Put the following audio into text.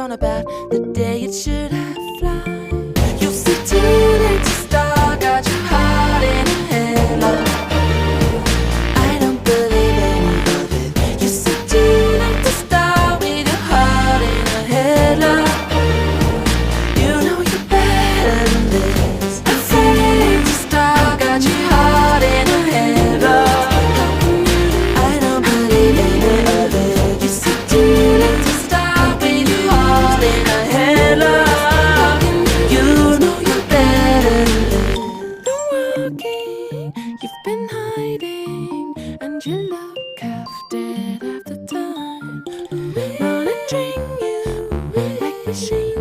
on about the day it should have fly. You said too late to start, got your heart in a headlock. I don't believe any of it. You said too late to start with your heart in a headlock. You know you're better than this. I'm saying to start, got your heart in a headlock. I don't believe any of it. You said too late to start with your heart in a headlock. You know you're better than this. Been working, you've been hiding, and you look half dead half the time. Monitoring you like machines.